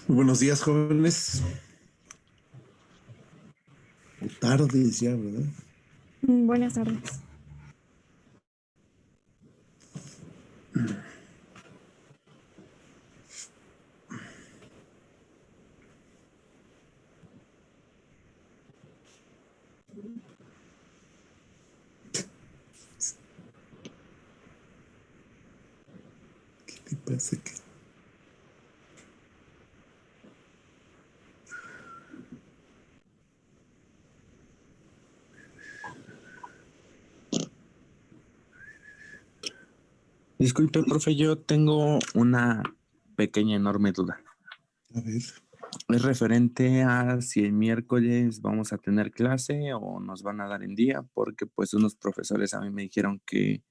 Muy buenos días, jóvenes. O tardes ya, ¿verdad? Buenas tardes. ¿Qué te pasa? Disculpe, profe, yo tengo una pequeña, enorme duda. A ver. Es referente a si el miércoles vamos a tener clase o nos van a dar en día, porque pues unos profesores a mí me dijeron que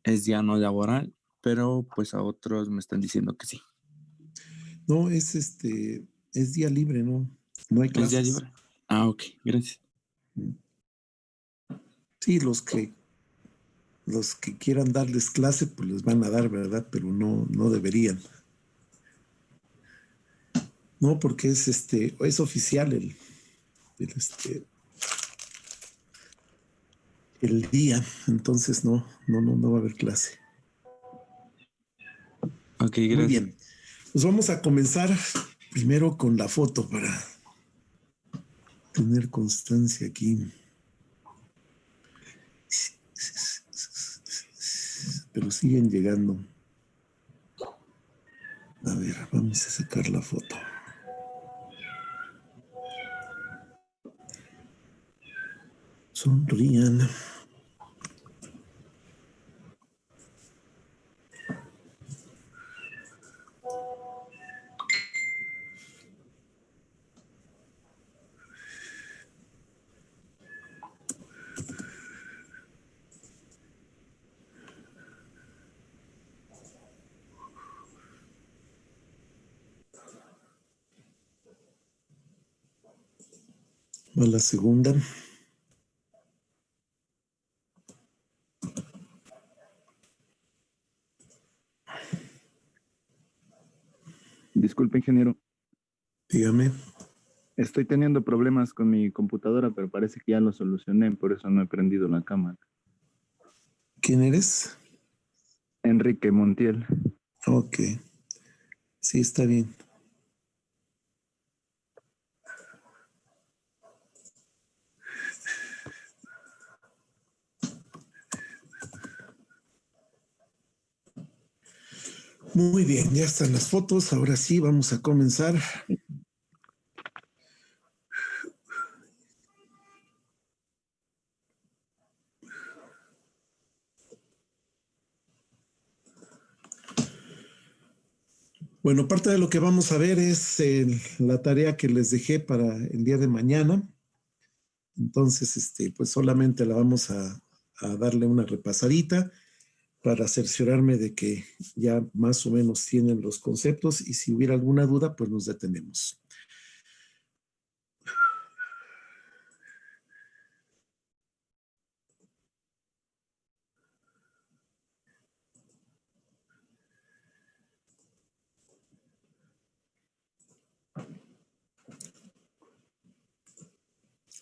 es día no laboral, pero pues a otros me están diciendo que sí. No, es día libre, ¿no? No hay ¿Es día clases. libre? Ah, ok, gracias. Sí, los que quieran darles clase, pues les van a dar, ¿verdad? Pero no deberían. No, porque es oficial el día, entonces no va a haber clase. Ok, gracias. Muy bien. Pues vamos a comenzar primero con la foto para tener constancia aquí. Pero siguen llegando. A ver, vamos a sacar la foto. Sonrían. Va la segunda. Disculpe, ingeniero. Dígame. Estoy teniendo problemas con mi computadora, pero parece que ya lo solucioné, por eso no he prendido la cámara. ¿Quién eres? Enrique Montiel. Ok. Sí, está bien. Muy bien, ya están las fotos. Ahora sí, vamos a comenzar. Bueno, parte de lo que vamos a ver es la tarea que les dejé para el día de mañana. Entonces, pues solamente la vamos a darle una repasadita para cerciorarme de que ya más o menos tienen los conceptos y si hubiera alguna duda, pues nos detenemos.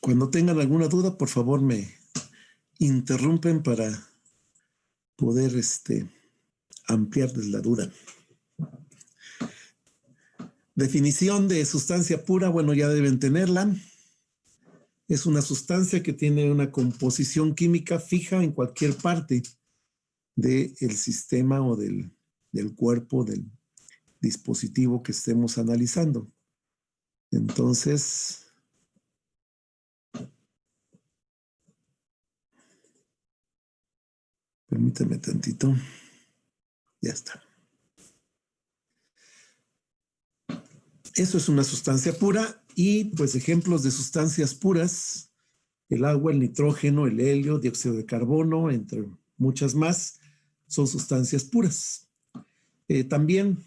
Cuando tengan alguna duda, por favor me interrumpen para poder ampliarles la duda. Definición de sustancia pura, bueno, ya deben tenerla. Es una sustancia que tiene una composición química fija en cualquier parte del sistema o del cuerpo del dispositivo que estemos analizando. Entonces, permítame tantito. Ya está. Eso es una sustancia pura y pues ejemplos de sustancias puras, el agua, el nitrógeno, el helio, dióxido de carbono, entre muchas más, son sustancias puras. También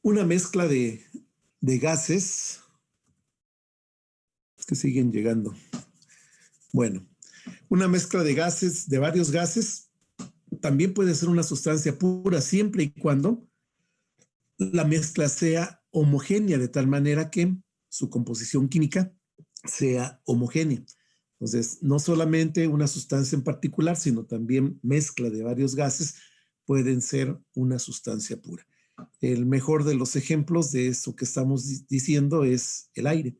una mezcla de gases que siguen llegando. Bueno, una mezcla de gases, de varios gases, también puede ser una sustancia pura siempre y cuando la mezcla sea homogénea, de tal manera que su composición química sea homogénea. Entonces, no solamente una sustancia en particular, sino también mezcla de varios gases pueden ser una sustancia pura. El mejor de los ejemplos de eso que estamos diciendo es el aire.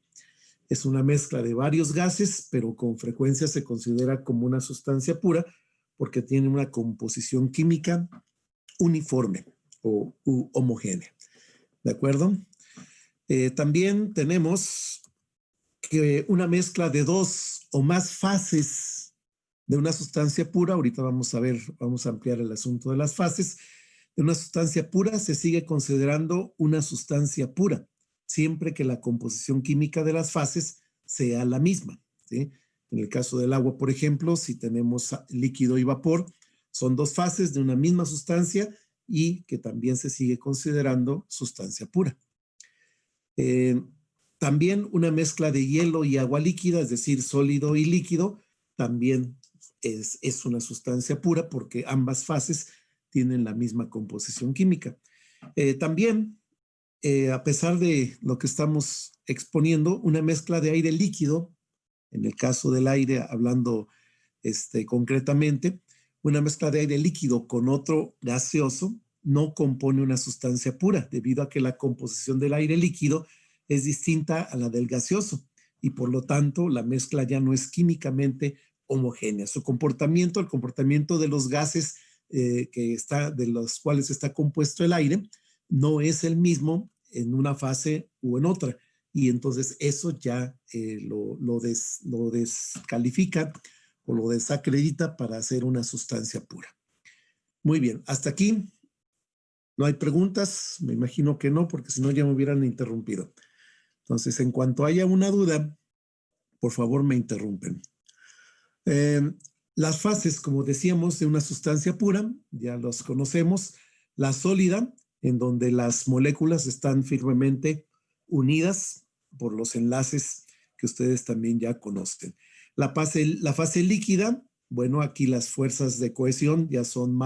Es una mezcla de varios gases, pero con frecuencia se considera como una sustancia pura porque tiene una composición química uniforme o homogénea. ¿De acuerdo? También tenemos que una mezcla de dos o más fases de una sustancia pura, ahorita vamos a ver, vamos a ampliar el asunto de las fases, de una sustancia pura se sigue considerando una sustancia pura, siempre que la composición química de las fases sea la misma, ¿sí? En el caso del agua, por ejemplo, si tenemos líquido y vapor, son dos fases de una misma sustancia y que también se sigue considerando sustancia pura. También una mezcla de hielo y agua líquida, es decir, sólido y líquido, también es una sustancia pura porque ambas fases tienen la misma composición química. También, a pesar de lo que estamos exponiendo, una mezcla de aire líquido, en el caso del aire, hablando concretamente, una mezcla de aire líquido con otro gaseoso no compone una sustancia pura, debido a que la composición del aire líquido es distinta a la del gaseoso y por lo tanto la mezcla ya no es químicamente homogénea. Su comportamiento, el comportamiento de los gases de los cuales está compuesto el aire, no es el mismo en una fase u en otra. Y entonces eso ya lo descalifica o lo desacredita para hacer una sustancia pura. Muy bien, hasta aquí. ¿No hay preguntas? Me imagino que no, porque si no ya me hubieran interrumpido. Entonces, en cuanto haya una duda, por favor me interrumpen. Las fases, como decíamos, de una sustancia pura, ya los conocemos. La sólida, en donde las moléculas están firmemente unidas por los enlaces que ustedes también ya conocen. La fase líquida, bueno, aquí las fuerzas de cohesión ya son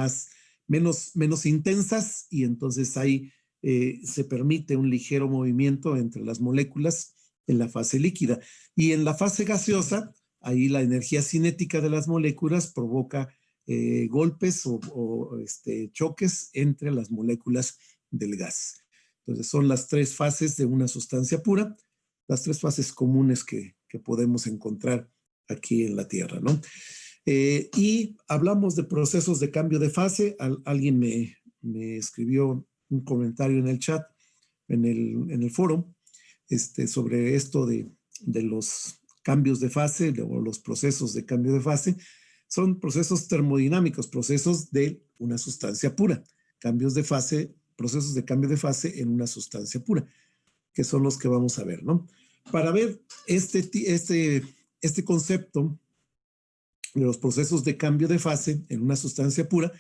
menos intensas y entonces ahí se permite un ligero movimiento entre las moléculas en la fase líquida. Y en la fase gaseosa, ahí la energía cinética de las moléculas provoca golpes o choques entre las moléculas del gas. Entonces son las tres fases de una sustancia pura, las tres fases comunes que podemos encontrar aquí en la Tierra, ¿no? Y hablamos de procesos de cambio de fase. Alguien me escribió un comentario en el chat, en el foro, sobre esto de los cambios de fase o los procesos de cambio de fase. Son procesos termodinámicos, procesos de una sustancia pura, cambios de fase, procesos de cambio de fase en una sustancia pura, que son los que vamos a ver, ¿no? Para ver este concepto de los procesos de cambio de fase en una sustancia pura,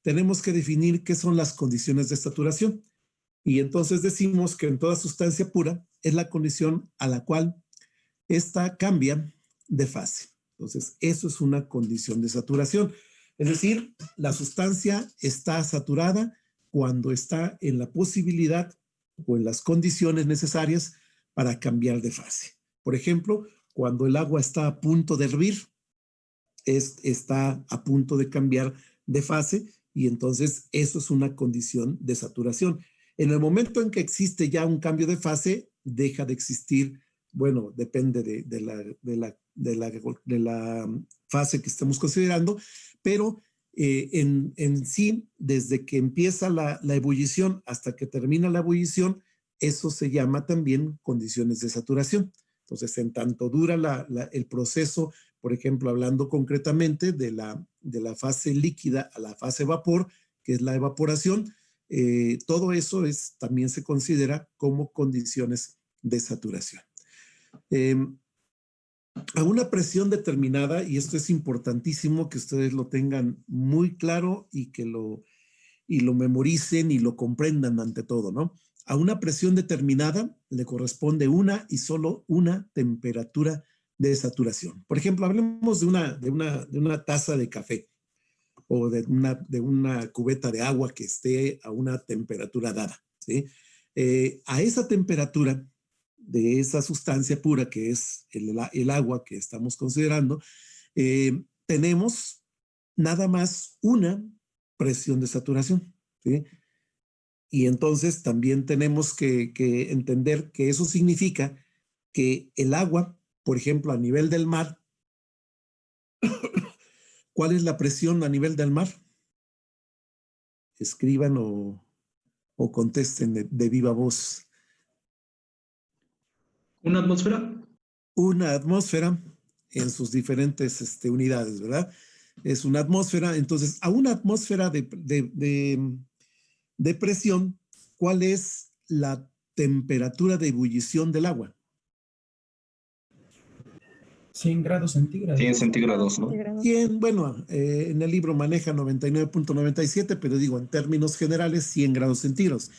tenemos que definir qué son las condiciones de saturación. Y entonces decimos que en toda sustancia pura es la condición a la cual esta cambia de fase. Entonces, eso es una condición de saturación. Es decir, la sustancia está saturada cuando está en la posibilidad o en las condiciones necesarias para cambiar de fase. Por ejemplo, cuando el agua está a punto de hervir, está a punto de cambiar de fase y entonces eso es una condición de saturación. En el momento en que existe ya un cambio de fase, deja de existir, bueno, depende de la fase que estemos considerando, pero en sí, desde que empieza la ebullición hasta que termina la ebullición, eso se llama también condiciones de saturación. Entonces, en tanto dura el proceso, por ejemplo, hablando concretamente de la fase líquida a la fase vapor, que es la evaporación, todo eso también se considera como condiciones de saturación. A una presión determinada, y esto es importantísimo que ustedes lo tengan muy claro y que lo memoricen y lo comprendan ante todo, ¿no? a una presión determinada le corresponde una y solo una temperatura de saturación. Por ejemplo, hablemos de una taza de café o de una cubeta de agua que esté a una temperatura dada, ¿sí? A esa temperatura de esa sustancia pura que es el agua que estamos considerando, tenemos nada más una presión de saturación, ¿sí? Y entonces también tenemos que entender que eso significa que el agua, por ejemplo, a nivel del mar, ¿cuál es la presión a nivel del mar? Escriban o contesten de viva voz. ¿Una atmósfera? Una atmósfera en sus diferentes unidades, ¿verdad? Es una atmósfera. Entonces, a una atmósfera de presión, ¿cuál es la temperatura de ebullición del agua? 100 grados centígrados. 100 centígrados, ¿no? 100, bueno, en el libro maneja 99.97, pero digo, en términos generales, 100 grados centígrados.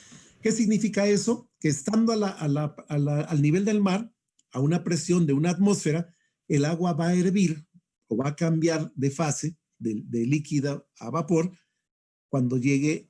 ¿Qué significa eso? Que estando al nivel del mar, a una presión de una atmósfera, el agua va a hervir o va a cambiar de fase, de líquida a vapor, cuando llegue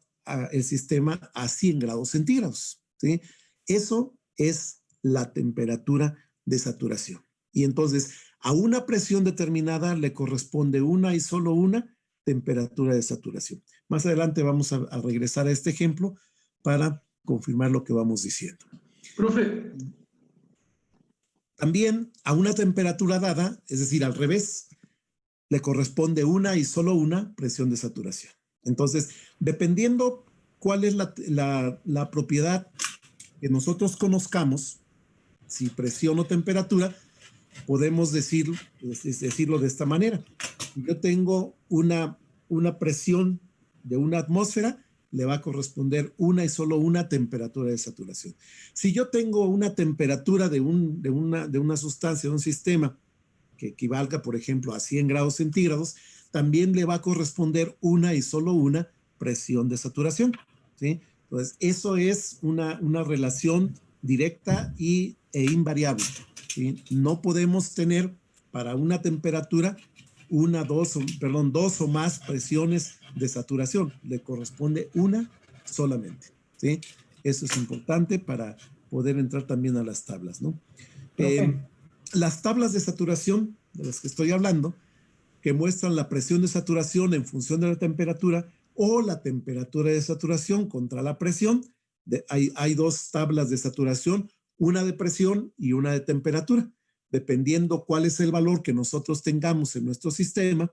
el sistema a 100 grados centígrados, ¿sí? Eso es la temperatura de saturación. Y entonces, a una presión determinada le corresponde una y solo una temperatura de saturación. Más adelante vamos a regresar a este ejemplo para confirmar lo que vamos diciendo. Profe. También a una temperatura dada, es decir, al revés, le corresponde una y solo una presión de saturación. Entonces, dependiendo cuál es la propiedad que nosotros conozcamos, si presión o temperatura, podemos decirlo de esta manera. Si yo tengo una presión de una atmósfera, le va a corresponder una y solo una temperatura de saturación. Si yo tengo una temperatura de una sustancia, de un sistema, que equivalga, por ejemplo, a 100 grados centígrados, también le va a corresponder una y solo una presión de saturación, ¿sí? Entonces, eso es una relación directa e invariable, ¿sí? No podemos tener para una temperatura dos o más presiones de saturación. Le corresponde una solamente, ¿sí? Eso es importante para poder entrar también a las tablas, ¿no? Las tablas de saturación de las que estoy hablando, que muestran la presión de saturación en función de la temperatura o la temperatura de saturación contra la presión. Hay dos tablas de saturación, una de presión y una de temperatura. Dependiendo cuál es el valor que nosotros tengamos en nuestro sistema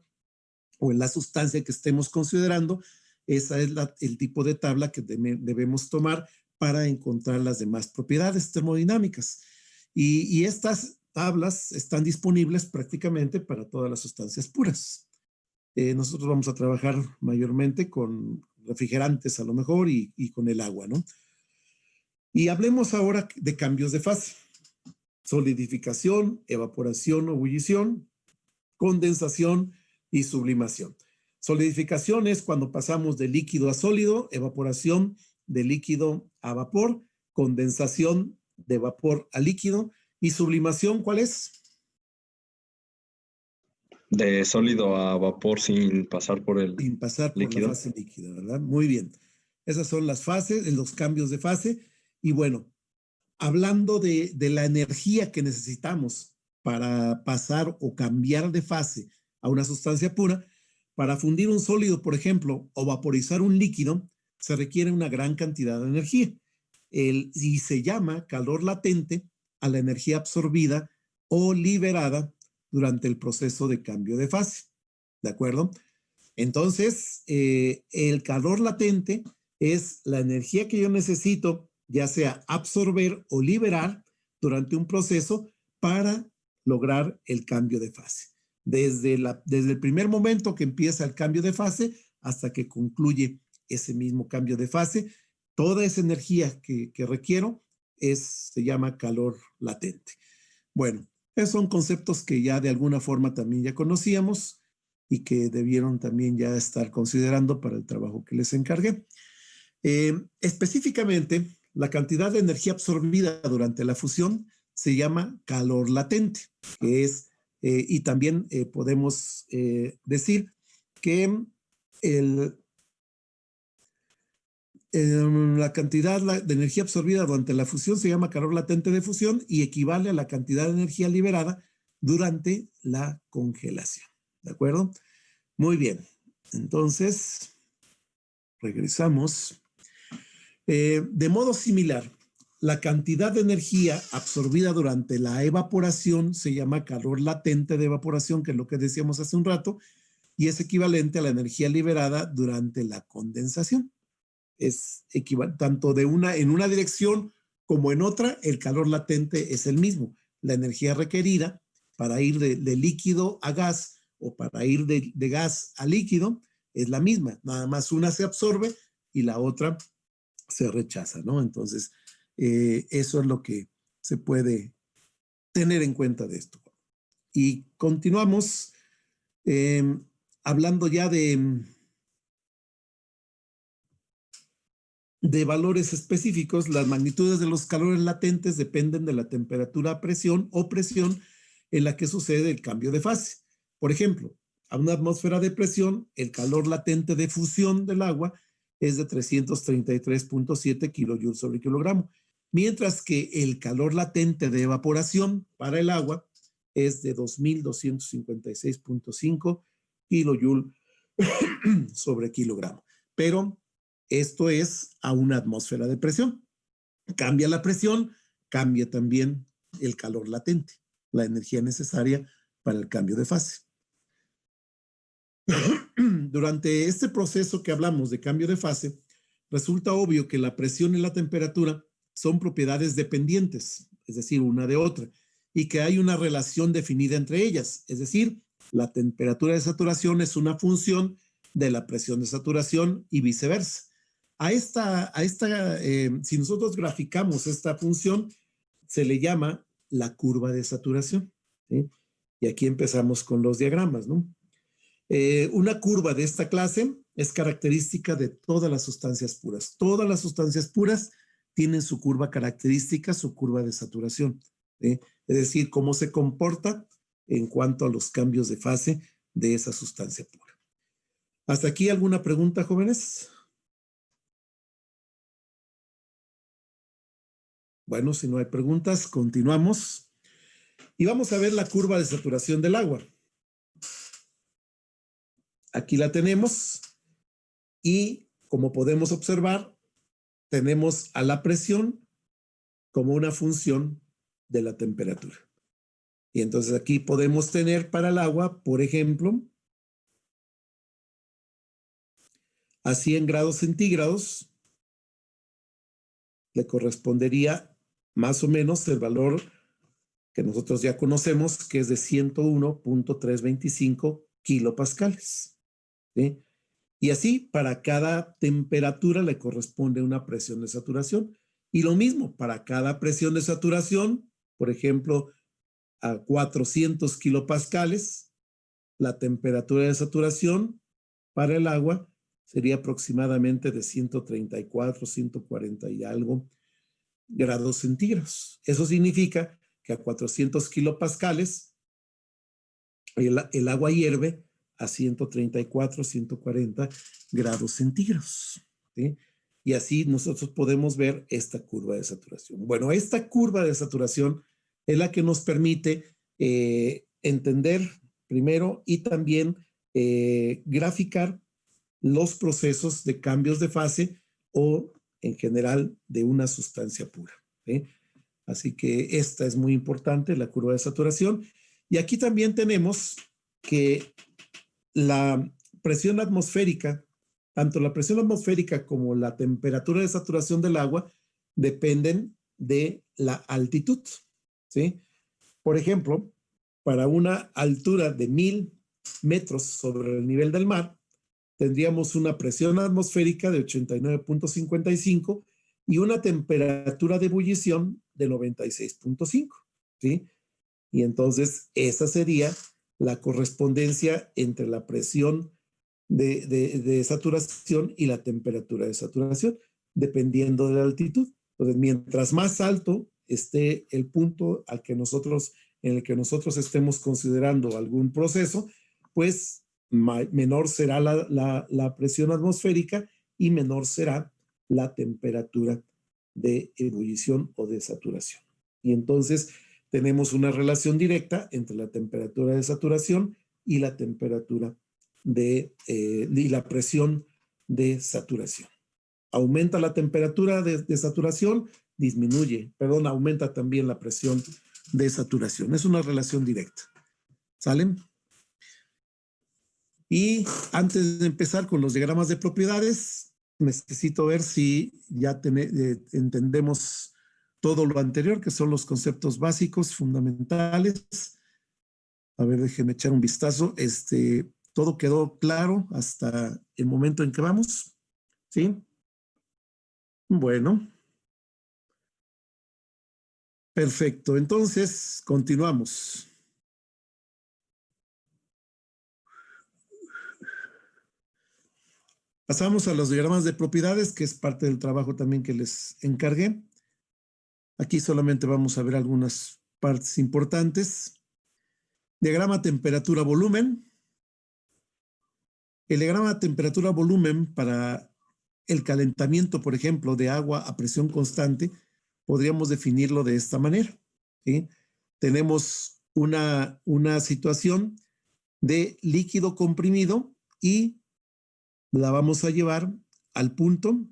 o en la sustancia que estemos considerando, esa es el tipo de tabla que debemos tomar para encontrar las demás propiedades termodinámicas. Y estas tablas están disponibles prácticamente para todas las sustancias puras. Nosotros vamos a trabajar mayormente con refrigerantes a lo mejor y con el agua, ¿no? Y hablemos ahora de cambios de fase. Solidificación, evaporación o ebullición, condensación y sublimación. Solidificación es cuando pasamos de líquido a sólido, evaporación de líquido a vapor, condensación de vapor a líquido y sublimación, ¿cuál es? De sólido a vapor sin pasar por el Sin pasar por líquido. la fase líquida, ¿verdad? Muy bien. Esas son las fases, los cambios de fase. Y bueno, hablando de la energía que necesitamos para pasar o cambiar de fase a una sustancia pura, para fundir un sólido, por ejemplo, o vaporizar un líquido, se requiere una gran cantidad de energía. Y se llama calor latente a la energía absorbida o liberada durante el proceso de cambio de fase. ¿De acuerdo? Entonces, el calor latente es la energía que yo necesito, ya sea absorber o liberar durante un proceso para lograr el cambio de fase. Desde el primer momento que empieza el cambio de fase hasta que concluye ese mismo cambio de fase, toda esa energía que requiero se llama calor latente. Bueno, esos son conceptos que ya de alguna forma también ya conocíamos y que debieron también ya estar considerando para el trabajo que les encargué. Específicamente, la cantidad de energía absorbida durante la fusión se llama calor latente, que es, y también podemos decir que la cantidad de energía absorbida durante la fusión se llama calor latente de fusión y equivale a la cantidad de energía liberada durante la congelación. ¿De acuerdo? Muy bien. Entonces, regresamos. De modo similar, la cantidad de energía absorbida durante la evaporación se llama calor latente de evaporación, que es lo que decíamos hace un rato, y es equivalente a la energía liberada durante la condensación. Es equivalente, tanto en una dirección como en otra, el calor latente es el mismo. La energía requerida para ir de líquido a gas o para ir de gas a líquido es la misma. Nada más una se absorbe y la otra se rechaza, ¿no? Entonces, eso es lo que se puede tener en cuenta de esto. Y continuamos hablando ya de valores específicos. Las magnitudes de los calores latentes dependen de la temperatura a presión o presión en la que sucede el cambio de fase. Por ejemplo, a una atmósfera de presión, el calor latente de fusión del agua es de 333.7 kilojoules sobre kilogramo, mientras que el calor latente de evaporación para el agua es de 2.256.5 kilojoules sobre kilogramo. Pero esto es a una atmósfera de presión. Cambia la presión, cambia también el calor latente, la energía necesaria para el cambio de fase. Durante este proceso que hablamos de cambio de fase, resulta obvio que la presión y la temperatura son propiedades dependientes, es decir, una de otra, y que hay una relación definida entre ellas, es decir, la temperatura de saturación es una función de la presión de saturación y viceversa. Si nosotros graficamos esta función, se le llama la curva de saturación, ¿sí? Y aquí empezamos con los diagramas, ¿no? Una curva de esta clase es característica de todas las sustancias puras. Todas las sustancias puras tienen su curva característica, su curva de saturación, ¿sí? Es decir, cómo se comporta en cuanto a los cambios de fase de esa sustancia pura. ¿Hasta aquí alguna pregunta, jóvenes? Bueno, si no hay preguntas, continuamos. Y vamos a ver la curva de saturación del agua. Aquí la tenemos y, como podemos observar, tenemos a la presión como una función de la temperatura. Y entonces aquí podemos tener para el agua, por ejemplo, a 100 grados centígrados le correspondería más o menos el valor que nosotros ya conocemos, que es de 101.325 kilopascales, ¿sí? Y así, para cada temperatura le corresponde una presión de saturación. Y lo mismo, para cada presión de saturación, por ejemplo, a 400 kilopascales, la temperatura de saturación para el agua sería aproximadamente de 134, 140 y algo grados centígrados. Eso significa que a 400 kilopascales el agua hierve a 134, 140 grados centígrados, ¿sí? Y así nosotros podemos ver esta curva de saturación. Bueno, esta curva de saturación es la que nos permite entender primero y también graficar los procesos de cambios de fase o en general de una sustancia pura, ¿sí? Así que esta es muy importante, la curva de saturación. Y aquí también tenemos que la presión atmosférica, tanto la presión atmosférica como la temperatura de saturación del agua dependen de la altitud, ¿sí? Por ejemplo, para una altura de 1000 metros sobre el nivel del mar, tendríamos una presión atmosférica de 89.55 y una temperatura de ebullición de 96.5, ¿sí? Y entonces esa sería la correspondencia entre la presión de saturación y la temperatura de saturación, dependiendo de la altitud. Entonces, mientras más alto esté el punto en el que nosotros estemos considerando algún proceso, pues menor será la presión atmosférica y menor será la temperatura de ebullición o de saturación. Y entonces tenemos una relación directa entre la temperatura de saturación y la temperatura y la presión de saturación. Aumenta la temperatura de saturación, aumenta también la presión de saturación. Es una relación directa. ¿Salen? Y antes de empezar con los diagramas de propiedades, necesito ver si ya entendemos todo lo anterior, que son los conceptos básicos, fundamentales. A ver, déjenme echar un vistazo. ¿Todo quedó claro hasta el momento en que vamos? ¿Sí? Bueno. Perfecto. Entonces, continuamos. Pasamos a los diagramas de propiedades, que es parte del trabajo también que les encargué. Aquí solamente vamos a ver algunas partes importantes. Diagrama temperatura-volumen. El diagrama temperatura-volumen para el calentamiento, por ejemplo, de agua a presión constante, podríamos definirlo de esta manera, ¿sí? Tenemos una situación de líquido comprimido y la vamos a llevar al punto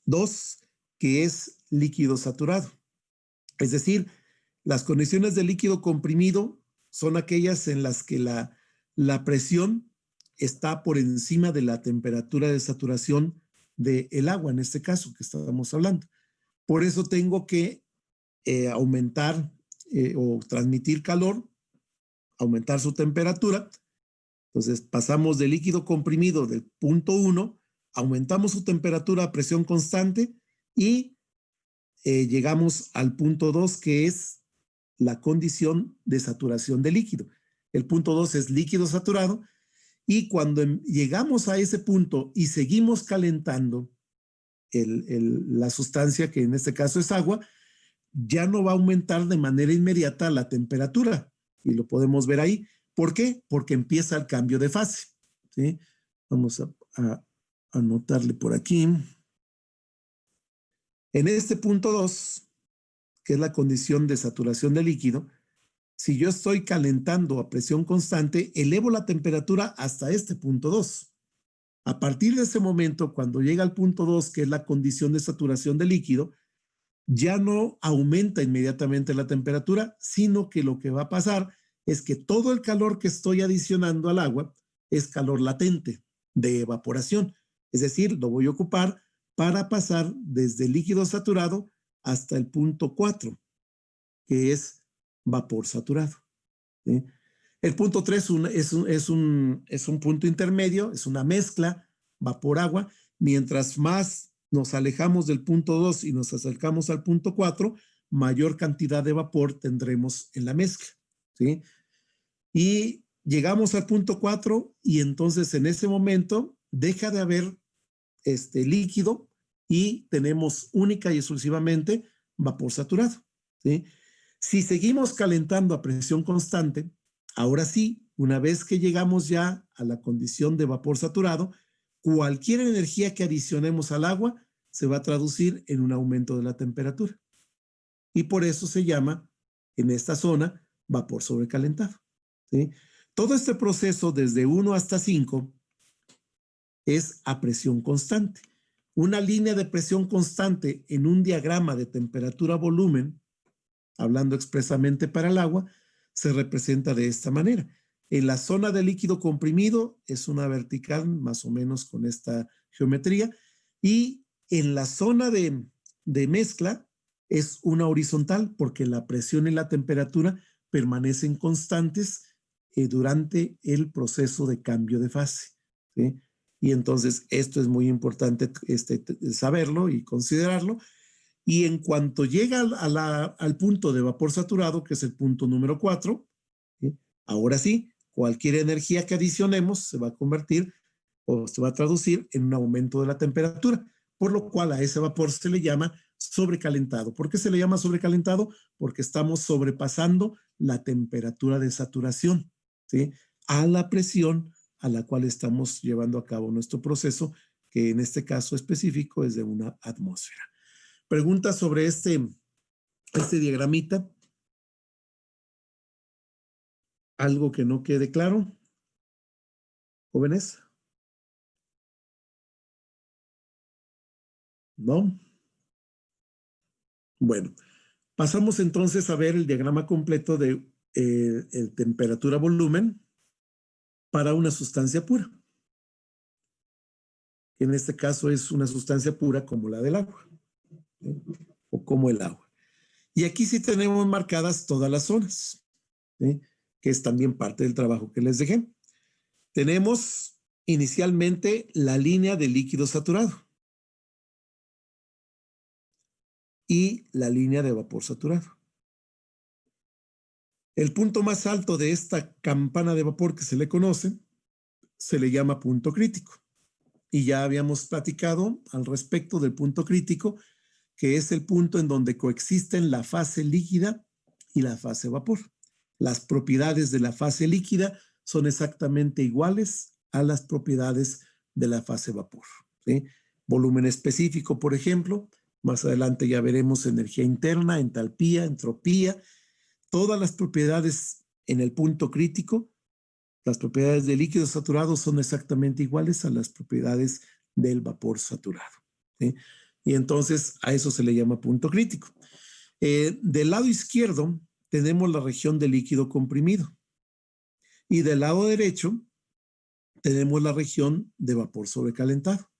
2, que es líquido saturado. Es decir, las condiciones de líquido comprimido son aquellas en las que la presión está por encima de la temperatura de saturación del agua, en este caso que estábamos hablando. Por eso tengo que aumentar o transmitir calor, aumentar su temperatura. Entonces pasamos de líquido comprimido del punto 1, aumentamos su temperatura a presión constante y llegamos al punto 2, que es la condición de saturación de líquido. El punto 2 es líquido saturado, y cuando llegamos a ese punto y seguimos calentando la sustancia, que en este caso es agua, ya no va a aumentar de manera inmediata la temperatura, y lo podemos ver ahí. ¿Por qué? Porque empieza el cambio de fase, ¿sí? Vamos a anotarle por aquí. En este punto 2, que es la condición de saturación de líquido, si yo estoy calentando a presión constante, elevo la temperatura hasta este punto 2. A partir de ese momento, cuando llega al punto 2, que es la condición de saturación de líquido, ya no aumenta inmediatamente la temperatura, sino que lo que va a pasar es que todo el calor que estoy adicionando al agua es calor latente de evaporación. Es decir, lo voy a ocupar para pasar desde líquido saturado hasta el punto 4, que es vapor saturado, ¿sí? El punto 3 es un punto intermedio, es una mezcla vapor-agua. Mientras más nos alejamos del punto 2 y nos acercamos al punto 4, mayor cantidad de vapor tendremos en la mezcla, ¿sí? Y llegamos al punto 4 y entonces en ese momento deja de haber líquido y tenemos única y exclusivamente vapor saturado, ¿sí? Si seguimos calentando a presión constante, ahora sí, una vez que llegamos ya a la condición de vapor saturado, cualquier energía que adicionemos al agua se va a traducir en un aumento de la temperatura. Y por eso se llama, en esta zona, vapor sobrecalentado, ¿sí? Todo este proceso desde 1 hasta 5 es a presión constante. Una línea de presión constante en un diagrama de temperatura-volumen, hablando expresamente para el agua, se representa de esta manera. En la zona de líquido comprimido es una vertical más o menos con esta geometría, y en la zona de mezcla es una horizontal porque la presión y la temperatura permanecen constantes durante el proceso de cambio de fase, ¿sí? Y entonces esto es muy importante saberlo y considerarlo. Y en cuanto llega al punto de vapor saturado, que es el punto número 4, ¿sí? Ahora sí, cualquier energía que adicionemos se va a convertir o se va a traducir en un aumento de la temperatura, por lo cual a ese vapor se le llama sobrecalentado. ¿Por qué se le llama sobrecalentado? Porque estamos sobrepasando la temperatura de saturación, ¿sí? A la presión a la cual estamos llevando a cabo nuestro proceso, que en este caso específico es de una atmósfera. Pregunta sobre este diagramita. ¿Algo que no quede claro? ¿Jóvenes? ¿No? Bueno, pasamos entonces a ver el diagrama completo de el temperatura-volumen para una sustancia pura. En este caso es una sustancia pura como la del agua, ¿sí? O como el agua. Y aquí sí tenemos marcadas todas las zonas, ¿sí? Que es también parte del trabajo que les dejé. Tenemos inicialmente la línea de líquido saturado y la línea de vapor saturado. El punto más alto de esta campana de vapor que se le conoce se le llama punto crítico. Y ya habíamos platicado al respecto del punto crítico, que es el punto en donde coexisten la fase líquida y la fase vapor. Las propiedades de la fase líquida son exactamente iguales a las propiedades de la fase vapor, ¿sí? Volumen específico, por ejemplo, más adelante ya veremos energía interna, entalpía, entropía, todas las propiedades en el punto crítico. Las propiedades del líquido saturado son exactamente iguales a las propiedades del vapor saturado, ¿sí? Y entonces a eso se le llama punto crítico. Del lado izquierdo tenemos la región de líquido comprimido y del lado derecho tenemos la región de vapor sobrecalentado,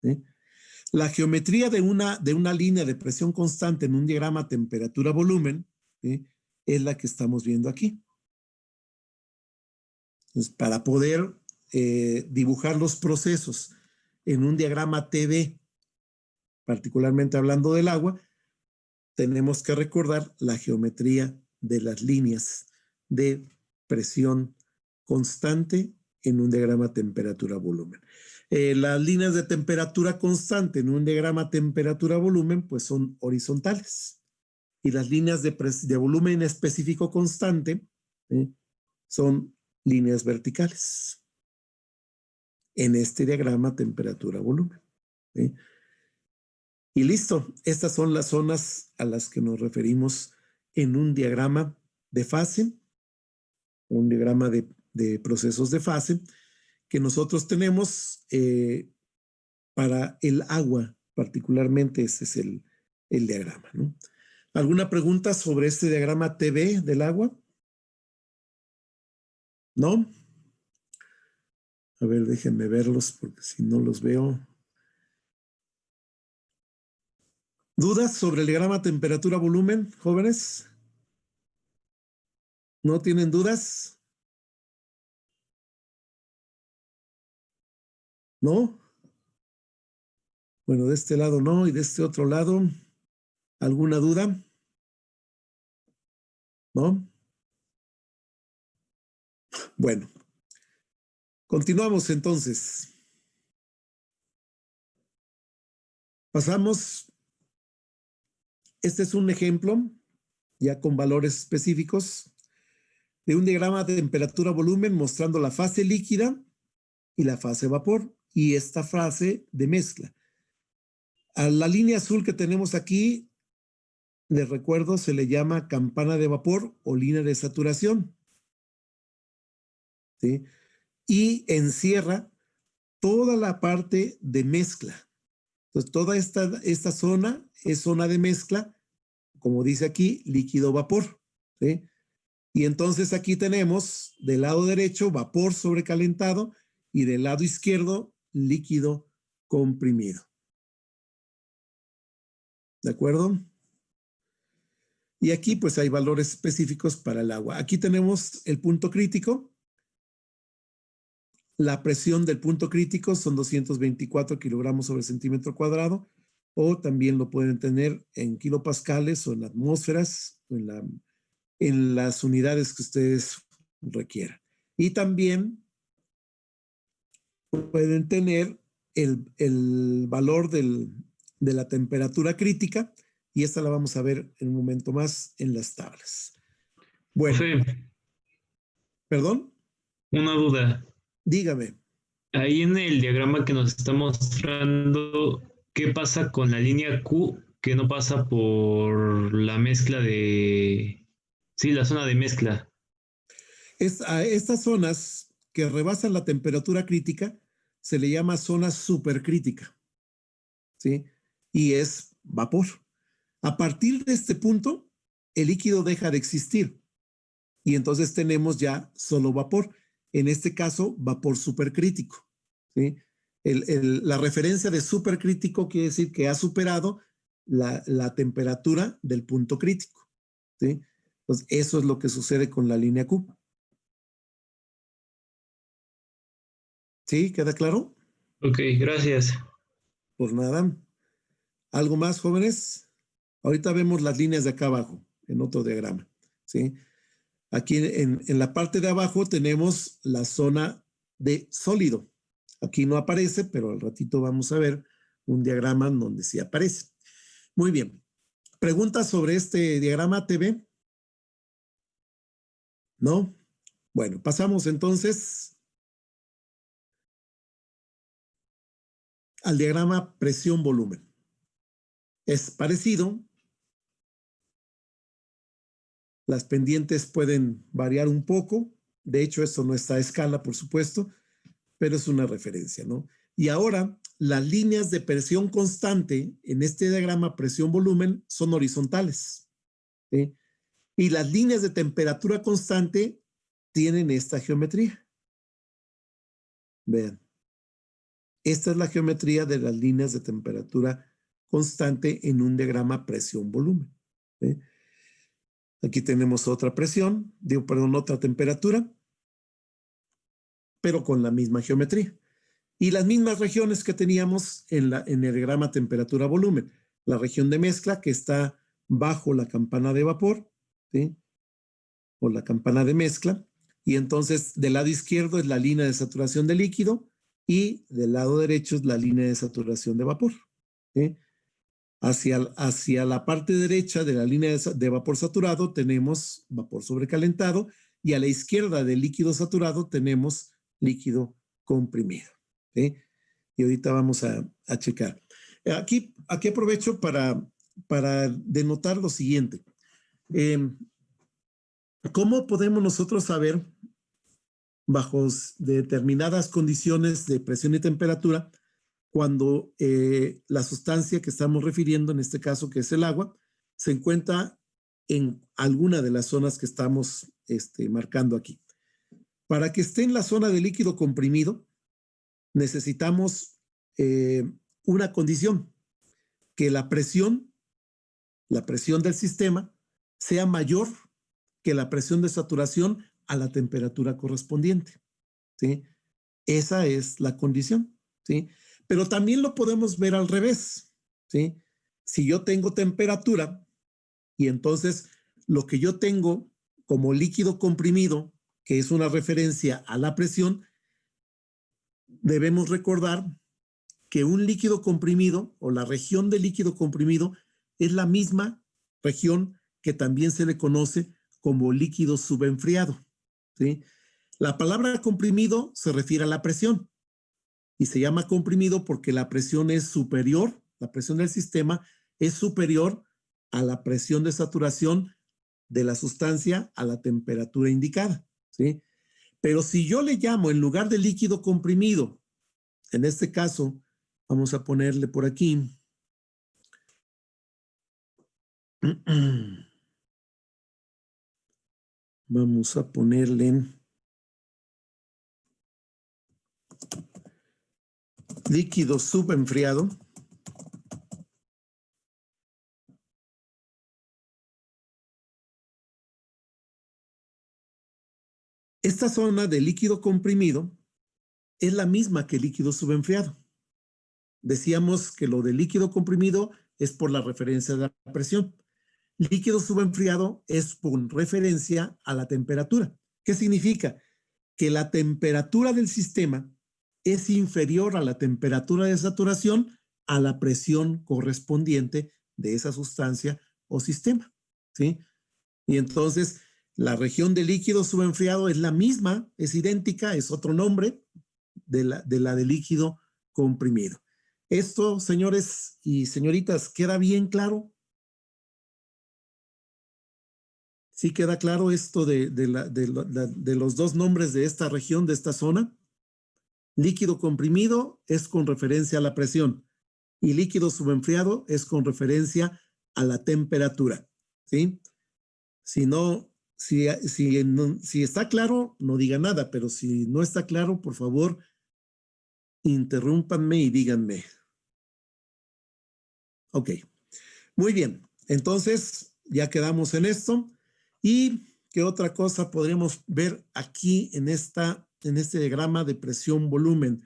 ¿sí? La geometría de una línea de presión constante en un diagrama temperatura-volumen, ¿sí? Es la que estamos viendo aquí. Entonces, para poder dibujar los procesos en un diagrama TV, particularmente hablando del agua, tenemos que recordar la geometría de las líneas de presión constante en un diagrama temperatura-volumen. Las líneas de temperatura constante en un diagrama temperatura-volumen pues son horizontales y las líneas de volumen específico constante son líneas verticales en este diagrama temperatura-volumen, ¿sí? Y listo, estas son las zonas a las que nos referimos en un diagrama de fase, un diagrama de procesos de fase que nosotros tenemos para el agua, particularmente ese es el diagrama, ¿no? ¿Alguna pregunta sobre este diagrama TV del agua? ¿No? A ver, déjenme verlos porque si no los veo. ¿Dudas sobre el diagrama temperatura-volumen, jóvenes? ¿No tienen dudas? ¿No? Bueno, de este lado no, y de este otro lado, ¿alguna duda? ¿No? Bueno, continuamos entonces. Pasamos. Este es un ejemplo, ya con valores específicos, de un diagrama de temperatura-volumen mostrando la fase líquida y la fase vapor y esta fase de mezcla. A la línea azul que tenemos aquí, les recuerdo, se le llama campana de vapor o línea de saturación, ¿sí? Y encierra toda la parte de mezcla. Entonces, toda esta zona es zona de mezcla, como dice aquí, líquido-vapor, ¿sí? Y entonces aquí tenemos del lado derecho vapor sobrecalentado y del lado izquierdo líquido comprimido. ¿De acuerdo? Y aquí pues hay valores específicos para el agua. Aquí tenemos el punto crítico. La presión del punto crítico son 224 kilogramos sobre centímetro cuadrado, o también lo pueden tener en kilopascales o en atmósferas, o en las unidades que ustedes requieran. Y también pueden tener el valor de la temperatura crítica, y esta la vamos a ver en un momento más en las tablas. Bueno, Profe, ¿perdón? una duda. Dígame. Ahí en el diagrama que nos está mostrando, ¿qué pasa con la línea Q que no pasa por la mezcla de... Sí, la zona de mezcla. A estas zonas que rebasan la temperatura crítica se le llama zona supercrítica, ¿sí? Y es vapor. A partir de este punto, el líquido deja de existir y entonces tenemos ya solo vapor. En este caso, vapor supercrítico, ¿sí? La referencia de supercrítico quiere decir que ha superado la temperatura del punto crítico, ¿sí? Entonces, eso es lo que sucede con la línea Q. ¿Sí? ¿Queda claro? Ok, gracias. Pues nada. ¿Algo más, jóvenes? Ahorita vemos las líneas de acá abajo, en otro diagrama, ¿sí? Aquí en la parte de abajo tenemos la zona de sólido. Aquí no aparece, pero al ratito vamos a ver un diagrama en donde sí aparece. Muy bien. ¿Preguntas sobre este diagrama TV? ¿No? Bueno, pasamos entonces al diagrama presión-volumen. Es parecido. Las pendientes pueden variar un poco. De hecho, esto no está a escala, por supuesto, pero es una referencia, ¿no? Y ahora, las líneas de presión constante en este diagrama presión-volumen son horizontales, ¿sí? Y las líneas de temperatura constante tienen esta geometría. Vean. Esta es la geometría de las líneas de temperatura constante en un diagrama presión-volumen, ¿sí? Aquí tenemos otra presión, otra temperatura, pero con la misma geometría. Y las mismas regiones que teníamos en el diagrama temperatura-volumen. La región de mezcla que está bajo la campana de vapor, ¿sí? O la campana de mezcla. Y entonces del lado izquierdo es la línea de saturación de líquido y del lado derecho es la línea de saturación de vapor, ¿sí? Hacia la parte derecha de la línea de vapor saturado tenemos vapor sobrecalentado y a la izquierda del líquido saturado tenemos líquido comprimido, ¿sí? Y ahorita vamos a checar. Aquí aprovecho para denotar lo siguiente. ¿Cómo podemos nosotros saber, bajo determinadas condiciones de presión y temperatura, cuando la sustancia que estamos refiriendo, en este caso que es el agua, se encuentra en alguna de las zonas que estamos marcando aquí? Para que esté en la zona de líquido comprimido, necesitamos una condición, que la presión del sistema sea mayor que la presión de saturación a la temperatura correspondiente, ¿sí? Esa es la condición, ¿sí? Pero también lo podemos ver al revés, ¿sí? Si yo tengo temperatura y entonces lo que yo tengo como líquido comprimido, que es una referencia a la presión, debemos recordar que un líquido comprimido o la región del líquido comprimido es la misma región que también se le conoce como líquido subenfriado, ¿sí? La palabra comprimido se refiere a la presión y se llama comprimido porque la presión es superior, la presión del sistema es superior a la presión de saturación de la sustancia a la temperatura indicada, ¿sí? Pero si yo le llamo en lugar de líquido comprimido, en este caso, vamos a ponerle por aquí. Vamos a ponerle líquido subenfriado. Esta zona de líquido comprimido es la misma que líquido subenfriado. Decíamos que lo de líquido comprimido es por la referencia de la presión. Líquido subenfriado es por referencia a la temperatura. ¿Qué significa? Que la temperatura del sistema es inferior a la temperatura de saturación a la presión correspondiente de esa sustancia o sistema, ¿sí? Y entonces la región de líquido subenfriado es la misma, es idéntica, es otro nombre de la de líquido comprimido. Esto, señores y señoritas, ¿queda bien claro? ¿Sí queda claro esto de los dos nombres de esta región, de esta zona? Líquido comprimido es con referencia a la presión y líquido subenfriado es con referencia a la temperatura, ¿sí? Si no, si está claro, no diga nada, pero si no está claro, por favor, interrúmpanme y díganme. Ok, muy bien. Entonces, ya quedamos en esto. ¿Y qué otra cosa podríamos ver aquí en este diagrama de presión-volumen?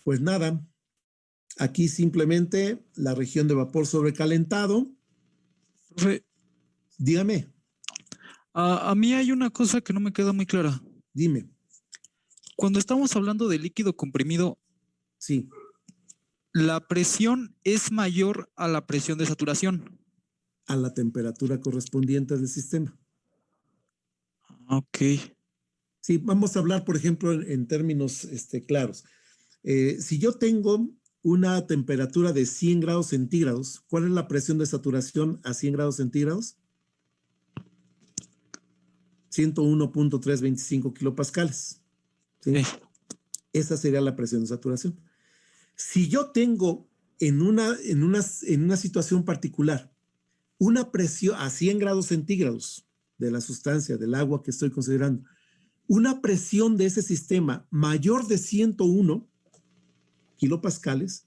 Pues nada, aquí simplemente la región de vapor sobrecalentado. Profe, Dígame, a mí hay una cosa que no me queda muy clara. dime. Cuando estamos hablando de líquido comprimido, Sí, la presión es mayor a la presión de saturación. a la temperatura correspondiente del sistema. Ok. Sí, vamos a hablar, por ejemplo, en términos claros. Si yo tengo una temperatura de 100 grados centígrados, ¿cuál es la presión de saturación a 100 grados centígrados? 101.325 kilopascales. ¿Sí? Esa sería la presión de saturación. Si yo tengo en una situación particular una presión a 100 grados centígrados de la sustancia, del agua que estoy considerando, una presión de ese sistema mayor de 101 kilopascales,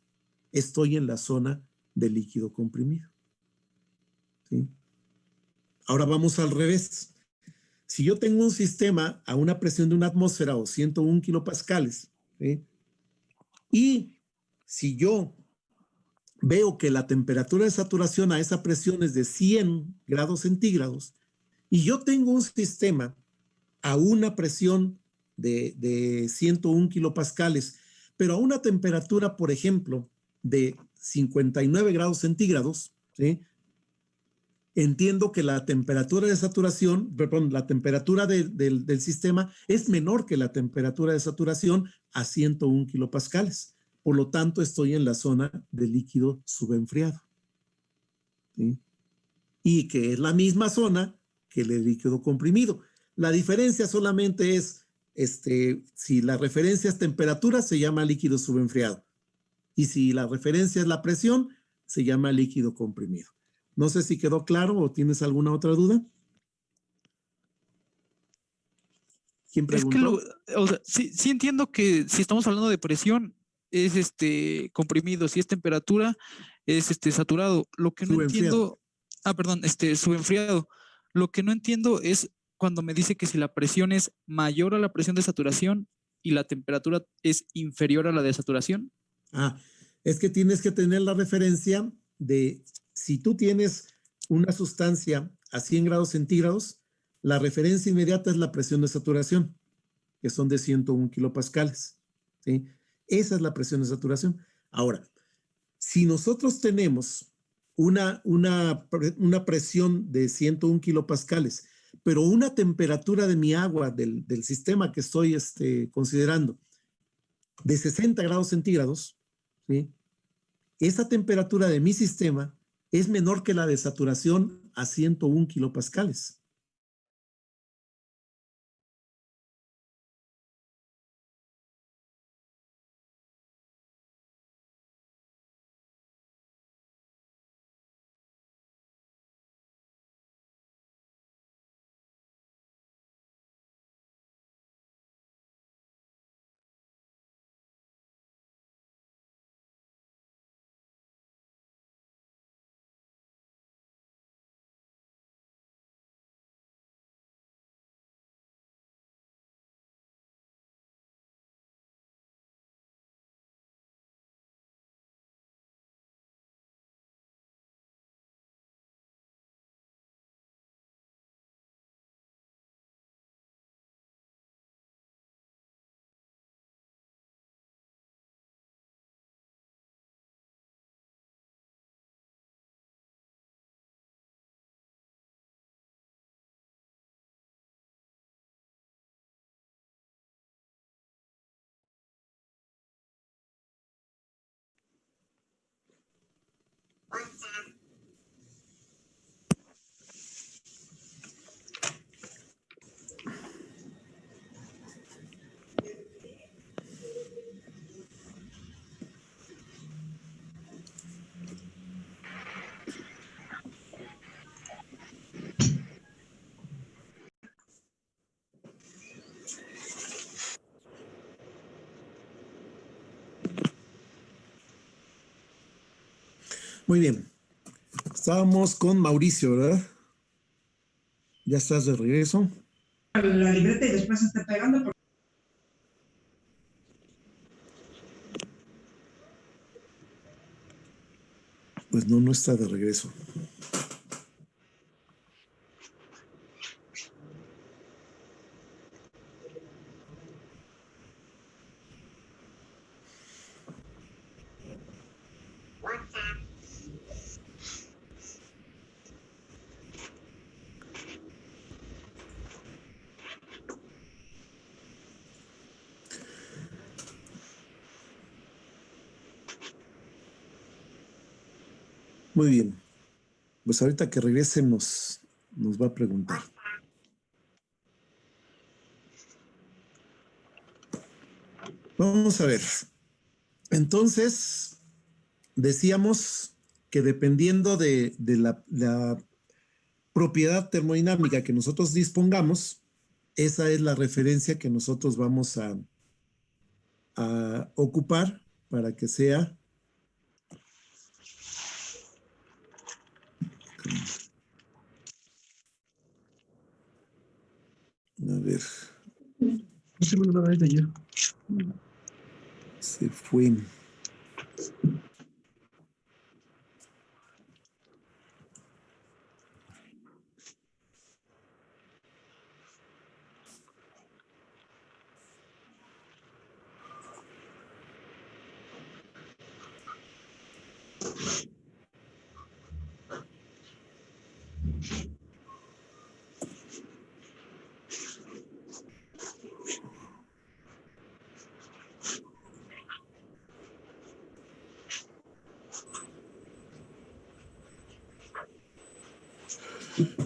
estoy en la zona de líquido comprimido. ¿Sí? Ahora vamos al revés. Si yo tengo un sistema a una presión de una atmósfera o 101 kilopascales, ¿sí? Y si yo veo que la temperatura de saturación a esa presión es de 100 grados centígrados y yo tengo un sistema a una presión de 101 kilopascales, pero a una temperatura, por ejemplo, de 59 grados centígrados, ¿sí? Entiendo que la temperatura de saturación, perdón, la temperatura del sistema es menor que la temperatura de saturación a 101 kilopascales. Por lo tanto, estoy en la zona de líquido subenfriado, ¿sí? Y que es la misma zona que el líquido comprimido. La diferencia solamente es, si la referencia es temperatura, se llama líquido subenfriado. Y si la referencia es la presión, se llama líquido comprimido. No sé si quedó claro o tienes alguna otra duda. ¿Quién Es que preguntó? o sea, sí entiendo que si estamos hablando de presión es comprimido, si es temperatura es saturado. Lo que no Subenfriado. entiendo, perdón, subenfriado. Lo que no entiendo es cuando me dice que si la presión es mayor a la presión de saturación y la temperatura es inferior a la de saturación. Es que tienes que tener la referencia de si tú tienes una sustancia a 100 grados centígrados, la referencia inmediata es la presión de saturación, que son de 101 kilopascales, ¿sí? Esa es la presión de saturación. Ahora, si nosotros tenemos una presión de 101 kilopascales, pero una temperatura de mi agua, del sistema que estoy considerando, de 60 grados centígrados, ¿sí? Esa temperatura de mi sistema es menor que la de saturación a 101 kilopascales. Muy bien. Estábamos con Mauricio, ¿verdad? Ya estás de regreso. La libreta y después esté pegando. Pues no, no está de regreso. Muy bien. Pues ahorita que regrese nos va a preguntar. Vamos a ver. Entonces, decíamos que dependiendo de la propiedad termodinámica que nosotros dispongamos, esa es la referencia que nosotros vamos a ocupar para que sea a ver. Se fue.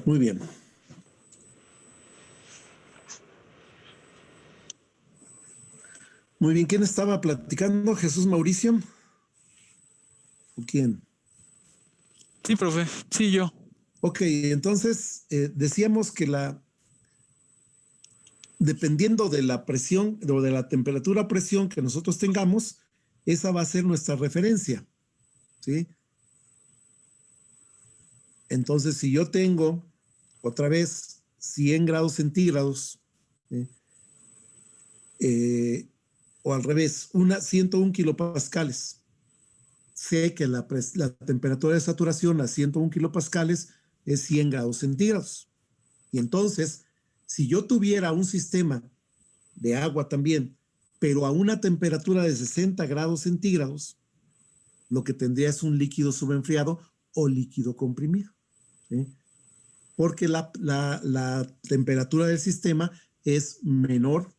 Muy bien. Muy bien. ¿Quién estaba platicando? ¿Jesús Mauricio? ¿O quién? Sí, profe. Sí, yo. Ok, entonces decíamos que dependiendo de la presión o de la temperatura presión que nosotros tengamos, esa va a ser nuestra referencia, ¿sí? Entonces, si yo tengo, otra vez, 100 grados centígrados, ¿sí? O al revés, 101 kilopascales, sé que la temperatura de saturación a 101 kilopascales es 100 grados centígrados. Y entonces, si yo tuviera un sistema de agua también, pero a una temperatura de 60 grados centígrados, lo que tendría es un líquido subenfriado o líquido comprimido, ¿sí? Porque la temperatura del sistema es menor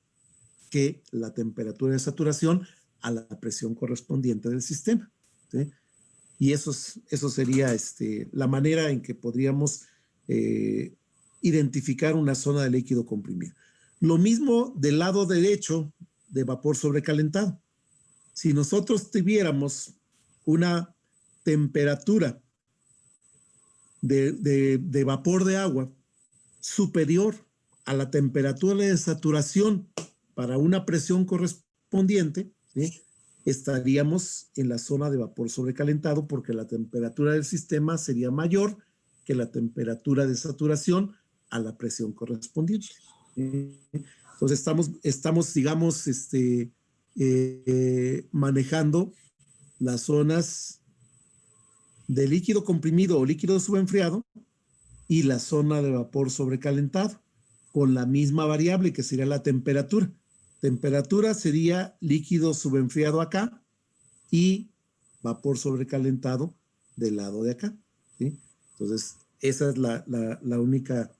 que la temperatura de saturación a la presión correspondiente del sistema, ¿sí? Y eso sería la manera en que podríamos identificar una zona de líquido comprimido. Lo mismo del lado derecho de vapor sobrecalentado. Si nosotros tuviéramos una temperatura de vapor de agua superior a la temperatura de saturación para una presión correspondiente, ¿sí? Estaríamos en la zona de vapor sobrecalentado porque la temperatura del sistema sería mayor que la temperatura de saturación a la presión correspondiente. Entonces estamos digamos, manejando las zonas de líquido comprimido o líquido subenfriado y la zona de vapor sobrecalentado con la misma variable que sería la temperatura. Temperatura sería líquido subenfriado acá y vapor sobrecalentado del lado de acá, ¿sí? Entonces, esa es la única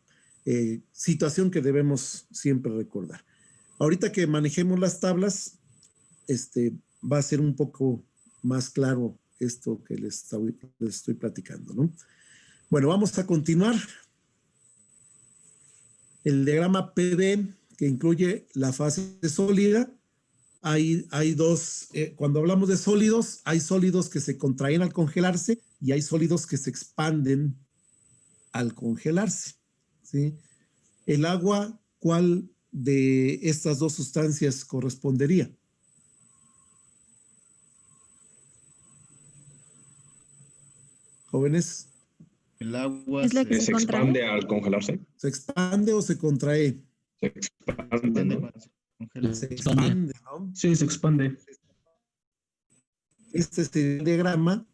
situación que debemos siempre recordar. Ahorita que manejemos las tablas, va a ser un poco más claro esto que les estoy platicando, ¿no? Bueno, vamos a continuar. El diagrama PV, que incluye la fase sólida, hay dos, cuando hablamos de sólidos, hay sólidos que se contraen al congelarse y hay sólidos que se expanden al congelarse, ¿sí? El agua, ¿cuál de estas dos sustancias correspondería? jóvenes? El agua Es la que ¿Se se contrae. expande al congelarse? ¿Se expande o se contrae? Se expande, expande ¿no? cuando se congela. Se expande, ¿no? Sí, se expande. Este es el diagrama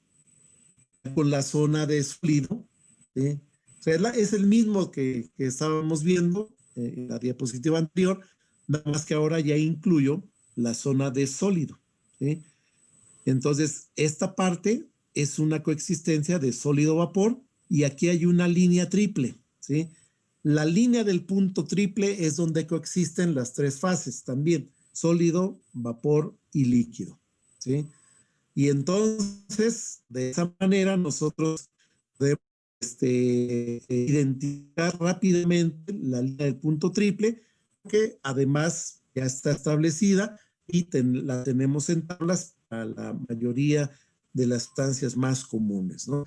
con la zona de sólido, ¿sí? O sea, es el mismo que estábamos viendo en la diapositiva anterior, nada más que ahora ya incluyo la zona de sólido, ¿sí? Entonces, esta parte es una coexistencia de sólido-vapor y aquí hay una línea triple, ¿sí? La línea del punto triple es donde coexisten las tres fases también, sólido, vapor y líquido, ¿sí? Y entonces, de esa manera, nosotros podemos identificar rápidamente la línea del punto triple, que además ya está establecida y la tenemos en tablas para la mayoría de las sustancias más comunes, ¿no?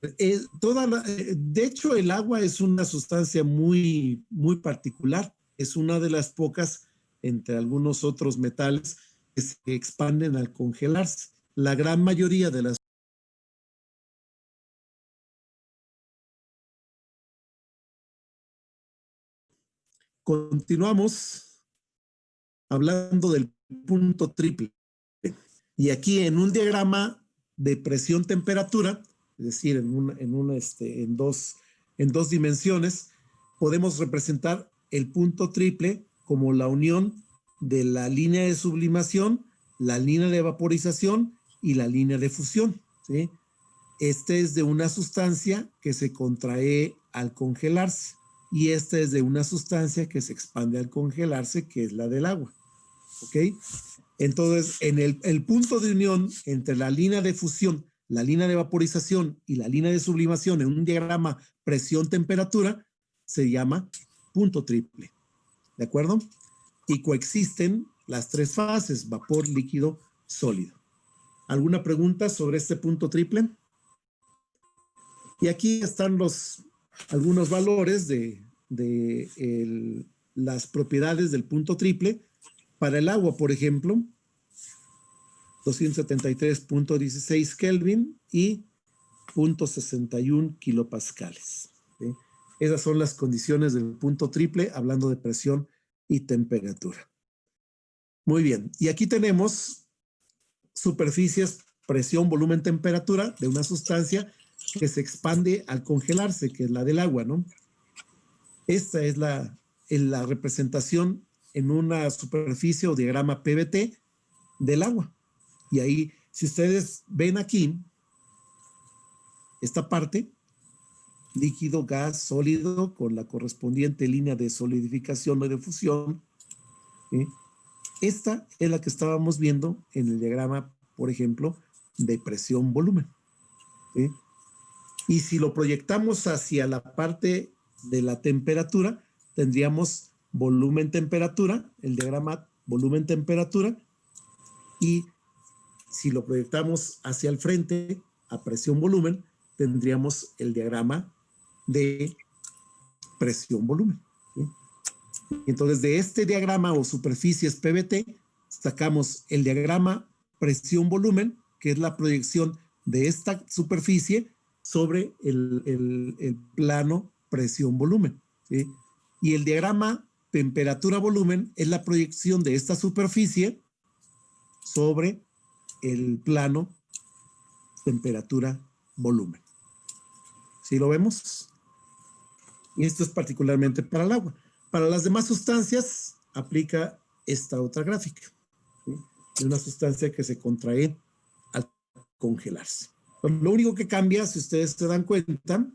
De hecho, el agua es una sustancia muy, muy particular. Es una de las pocas, entre algunos otros metales, que se expanden al congelarse. La gran mayoría de las continuamos hablando del punto triple. Y aquí en un diagrama de presión-temperatura, es decir, en dos dimensiones, podemos representar el punto triple como la unión de la línea de sublimación, la línea de vaporización y la línea de fusión, ¿sí? Este es de una sustancia que se contrae al congelarse y esta es de una sustancia que se expande al congelarse, que es la del agua. ¿Ok? Entonces, en el punto de unión entre la línea de fusión, la línea de vaporización y la línea de sublimación en un diagrama presión-temperatura, se llama punto triple. ¿De acuerdo? Y coexisten las tres fases, vapor, líquido, sólido. ¿Alguna pregunta sobre este punto triple? Y aquí están algunos valores de las propiedades del punto triple. Para el agua, por ejemplo, 273.16 Kelvin y 0.61 kilopascales, ¿sí? Esas son las condiciones del punto triple, hablando de presión y temperatura. Muy bien, y aquí tenemos superficies, presión, volumen, temperatura de una sustancia que se expande al congelarse, que es la del agua, ¿no? Esta es la representación en una superficie o diagrama PVT del agua. Y ahí, si ustedes ven aquí, esta parte, líquido, gas, sólido, con la correspondiente línea de solidificación o de fusión, ¿sí? Esta es la que estábamos viendo en el diagrama, por ejemplo, de presión-volumen, ¿sí? Y si lo proyectamos hacia la parte de la temperatura, tendríamos volumen-temperatura, el diagrama volumen-temperatura, y si lo proyectamos hacia el frente, a presión-volumen, tendríamos el diagrama de presión-volumen, ¿sí? Entonces, de este diagrama o superficies PVT, sacamos el diagrama presión-volumen, que es la proyección de esta superficie sobre el plano presión-volumen, ¿sí? Y el diagrama temperatura-volumen es la proyección de esta superficie sobre el plano temperatura-volumen. ¿Sí lo vemos? Y esto es particularmente para el agua. Para las demás sustancias aplica esta otra gráfica, ¿sí? De una sustancia que se contrae al congelarse. Lo único que cambia, si ustedes se dan cuenta,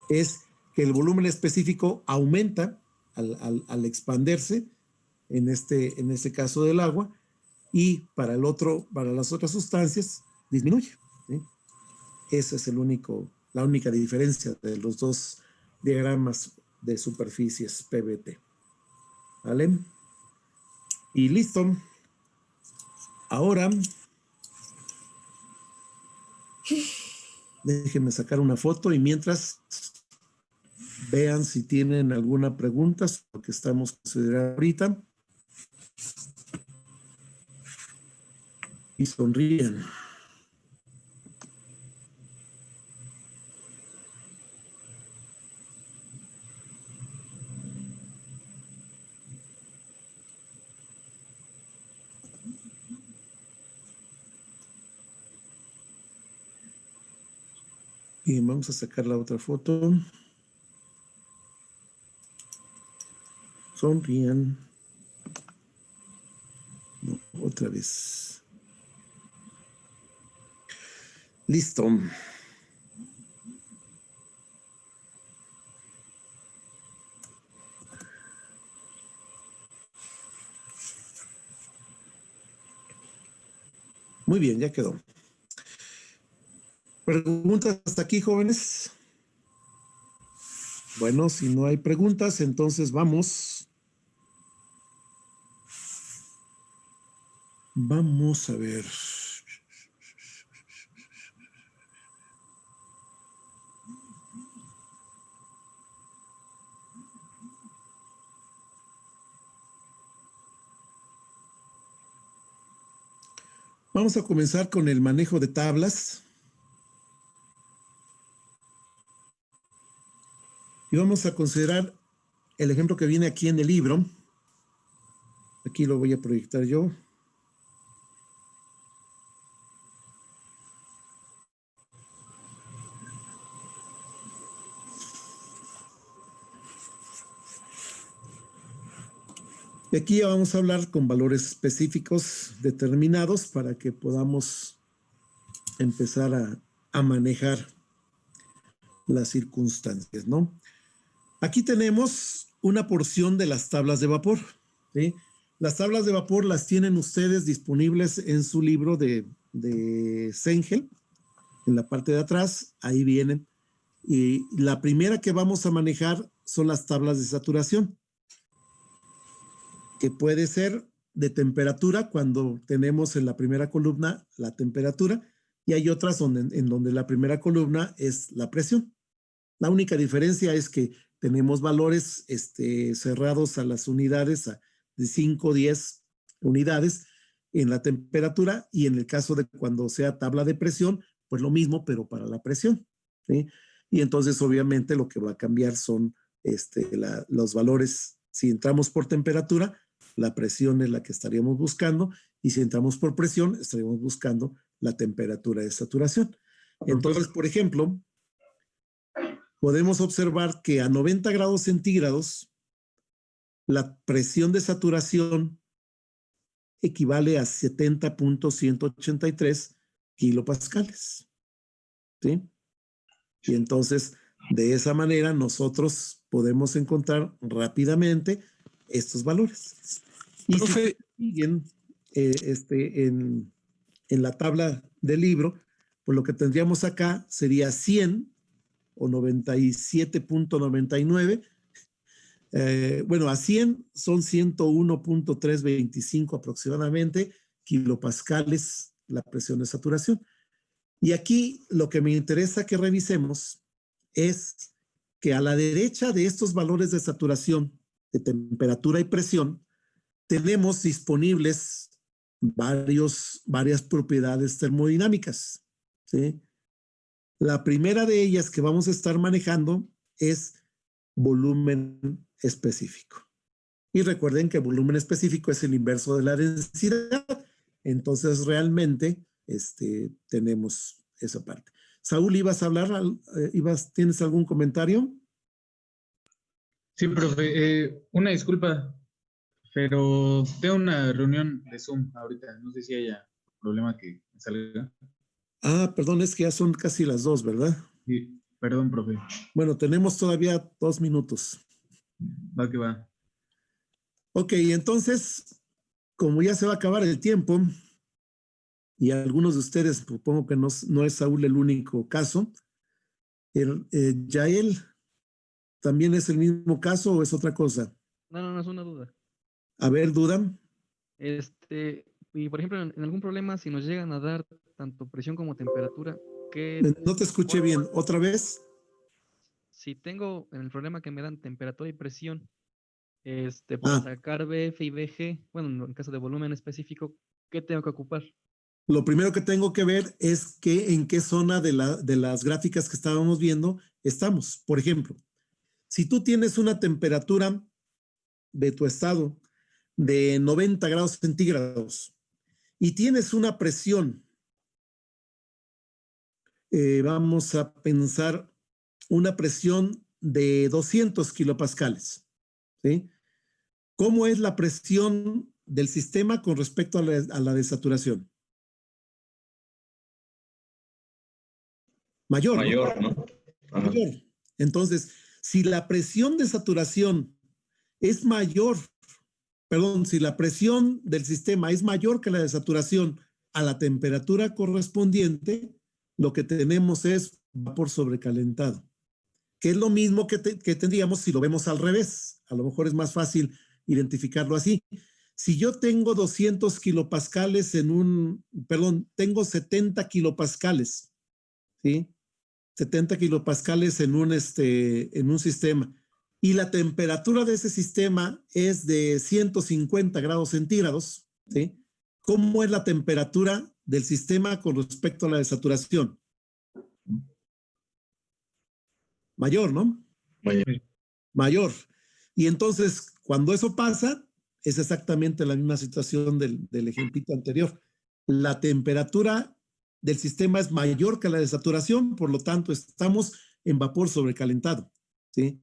es que el volumen específico aumenta al expandirse, en este caso del agua, y para las otras sustancias disminuye, ¿sí? Esa es la única diferencia de los dos diagramas de superficies PVT. ¿Vale? Y listo. Ahora, déjenme sacar una foto y mientras vean si tienen alguna pregunta sobre lo que estamos considerando ahorita. Y sonríen. Bien, vamos a sacar la otra foto. Sonrían. No, otra vez. Listo. Muy bien, ya quedó. ¿Preguntas hasta aquí, jóvenes? Bueno, si no hay preguntas, entonces vamos. Vamos a ver. Vamos a comenzar con el manejo de tablas. Y vamos a considerar el ejemplo que viene aquí en el libro. Aquí lo voy a proyectar yo. Y aquí ya vamos a hablar con valores específicos determinados para que podamos empezar a manejar las circunstancias, ¿no? Aquí tenemos una porción de las tablas de vapor, ¿sí? Las tablas de vapor las tienen ustedes disponibles en su libro de Sengel, en la parte de atrás, ahí vienen. Y la primera que vamos a manejar son las tablas de saturación, que puede ser de temperatura cuando tenemos en la primera columna la temperatura y hay otras en donde la primera columna es la presión. La única diferencia es que tenemos valores cerrados a las unidades de 5 o 10 unidades en la temperatura y en el caso de cuando sea tabla de presión, pues lo mismo, pero para la presión, ¿sí? Y entonces obviamente lo que va a cambiar son los valores. Si entramos por temperatura, la presión es la que estaríamos buscando y si entramos por presión, estaríamos buscando la temperatura de saturación. Entonces, por ejemplo, podemos observar que a 90 grados centígrados, la presión de saturación equivale a 70.183 kilopascales, ¿sí? Y entonces, de esa manera, nosotros podemos encontrar rápidamente estos valores. Y Profe, si siguen en la tabla del libro, pues lo que tendríamos acá sería 100 o 97.99. Bueno, a 100 son 101.325 aproximadamente kilopascales la presión de saturación. Y aquí lo que me interesa que revisemos es que a la derecha de estos valores de saturación, de temperatura y presión, tenemos disponibles varias propiedades termodinámicas, ¿sí? La primera de ellas que vamos a estar manejando es volumen específico. Y recuerden que el volumen específico es el inverso de la densidad. Entonces, realmente, tenemos esa parte. Saúl, ¿ibas a hablar? ¿Tienes algún comentario? Sí, profe, una disculpa, pero tengo una reunión de Zoom ahorita. No sé si haya problema que me salga. Ah, perdón, es que ya son casi las 2, ¿verdad? Sí, perdón, profe. Bueno, tenemos todavía 2 minutos. Va que va. Ok, entonces, como ya se va a acabar el tiempo, y algunos de ustedes, supongo que no es Saúl el único caso, Yael, ¿también es el mismo caso o es otra cosa? No, es una duda. A ver, ¿dudan? Y por ejemplo, en algún problema, si nos llegan a dar tanto presión como temperatura, No te escuché bien. ¿Otra vez? Si tengo en el problema que me dan temperatura y presión, para sacar BF y BG, bueno, en el caso de volumen específico, ¿qué tengo que ocupar? Lo primero que tengo que ver es en qué zona de las gráficas que estábamos viendo estamos. Por ejemplo, si tú tienes una temperatura de tu estado de 90 grados centígrados y tienes una presión vamos a pensar una presión de 200 kilopascales, ¿sí? ¿Cómo es la presión del sistema con respecto a la desaturación? Mayor, ¿no? Mayor, ¿no? Ajá. Mayor. Entonces, si la presión de saturación es mayor, perdón, si la presión del sistema es mayor que la de saturación a la temperatura correspondiente, lo que tenemos es vapor sobrecalentado, que es lo mismo que tendríamos si lo vemos al revés. A lo mejor es más fácil identificarlo así. Si yo tengo 200 kilopascales tengo 70 kilopascales, ¿sí? 70 kilopascales en un sistema, y la temperatura de ese sistema es de 150 grados centígrados, ¿sí? ¿Cómo es la temperatura del sistema con respecto a la desaturación? Mayor, ¿no? Mayor. Mayor. Y entonces, cuando eso pasa, es exactamente la misma situación del ejemplito anterior. La temperatura del sistema es mayor que la de saturación, por lo tanto, estamos en vapor sobrecalentado, ¿sí?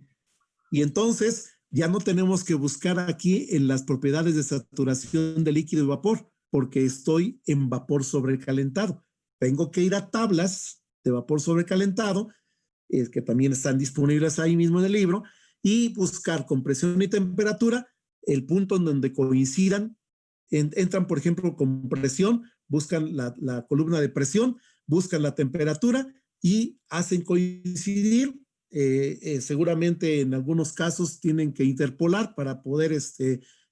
Y entonces, ya no tenemos que buscar aquí en las propiedades de saturación de líquido y vapor, porque estoy en vapor sobrecalentado. Tengo que ir a tablas de vapor sobrecalentado, que también están disponibles ahí mismo en el libro, y buscar con presión y temperatura el punto en donde coincidan. Entran, por ejemplo, con presión, buscan la columna de presión, buscan la temperatura y hacen coincidir. Seguramente en algunos casos tienen que interpolar para poder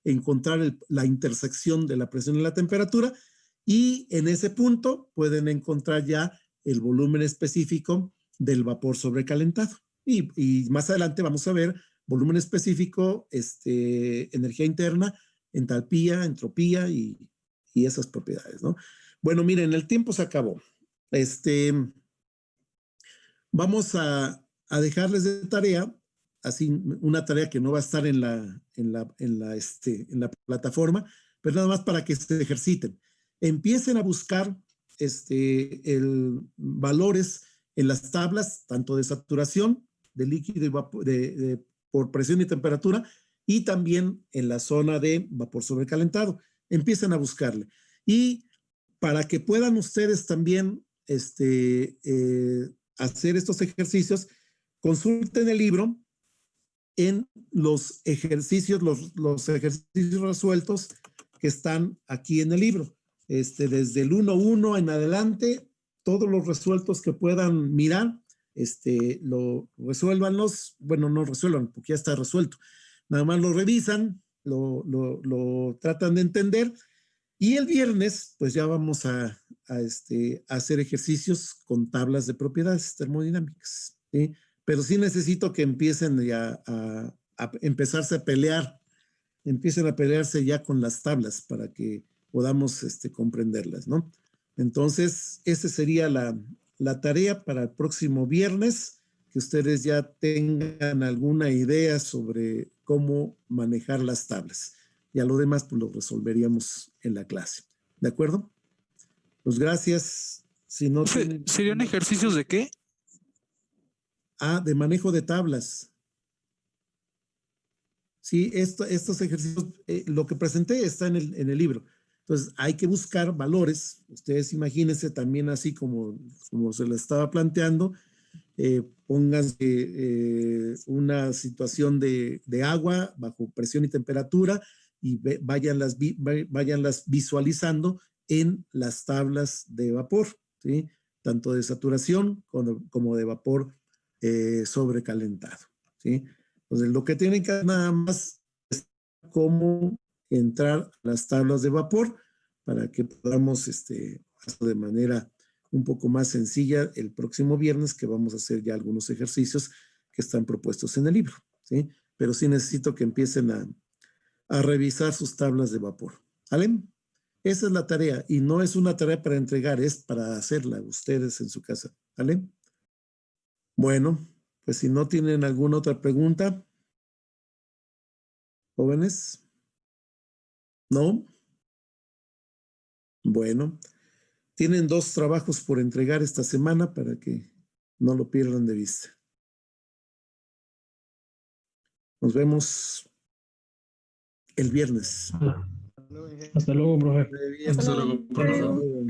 encontrar la intersección de la presión y la temperatura, y en ese punto pueden encontrar ya el volumen específico del vapor sobrecalentado. Y más adelante vamos a ver volumen específico, energía interna, entalpía, entropía y esas propiedades, ¿no? Bueno, miren, el tiempo se acabó. Vamos a dejarles de tarea, así una tarea que no va a estar en la plataforma, pero nada más para que se ejerciten. Empiecen a buscar valores en las tablas, tanto de saturación, de líquido y vapor, por presión y temperatura, y también en la zona de vapor sobrecalentado. Empiecen a buscarle. Y para que puedan ustedes también hacer estos ejercicios, consulten el libro en los ejercicios, los ejercicios resueltos que están aquí en el libro. Desde el 1.1 en adelante, todos los resueltos que puedan mirar, resuélvanlos. Bueno, no resuelvan porque ya está resuelto. Nada más lo revisan, lo tratan de entender, y el viernes, pues ya vamos a hacer ejercicios con tablas de propiedades termodinámicas, ¿sí? Pero sí necesito que empiecen ya a empezarse a pelear, empiecen a pelearse ya con las tablas para que podamos comprenderlas, ¿no? Entonces, esa sería la tarea para el próximo viernes, que ustedes ya tengan alguna idea sobre cómo manejar las tablas. Y a lo demás, pues lo resolveríamos en la clase. ¿De acuerdo? Pues gracias. Si no ¿Serían ejercicios de qué? De manejo de tablas. Sí, estos ejercicios, lo que presenté está en el libro. Entonces, hay que buscar valores. Ustedes imagínense también así como se lo estaba planteando. Pónganse una situación de agua bajo presión y temperatura, y váyanlas visualizando en las tablas de vapor, ¿sí? Tanto de saturación como de vapor sobrecalentado, ¿sí? Entonces, lo que tienen que hacer nada más es cómo entrar a las tablas de vapor para que podamos hacerlo de manera un poco más sencilla el próximo viernes, que vamos a hacer ya algunos ejercicios que están propuestos en el libro, ¿sí? Pero sí necesito que empiecen a revisar sus tablas de vapor, ¿vale? Esa es la tarea, y no es una tarea para entregar, es para hacerla ustedes en su casa, ¿vale? Bueno, pues si no tienen alguna otra pregunta, jóvenes, ¿no? Bueno, Tienen 2 trabajos por entregar esta semana para que no lo pierdan de vista. Nos vemos el viernes. Hasta luego, profe. Muy bien. Hasta luego. Hasta luego.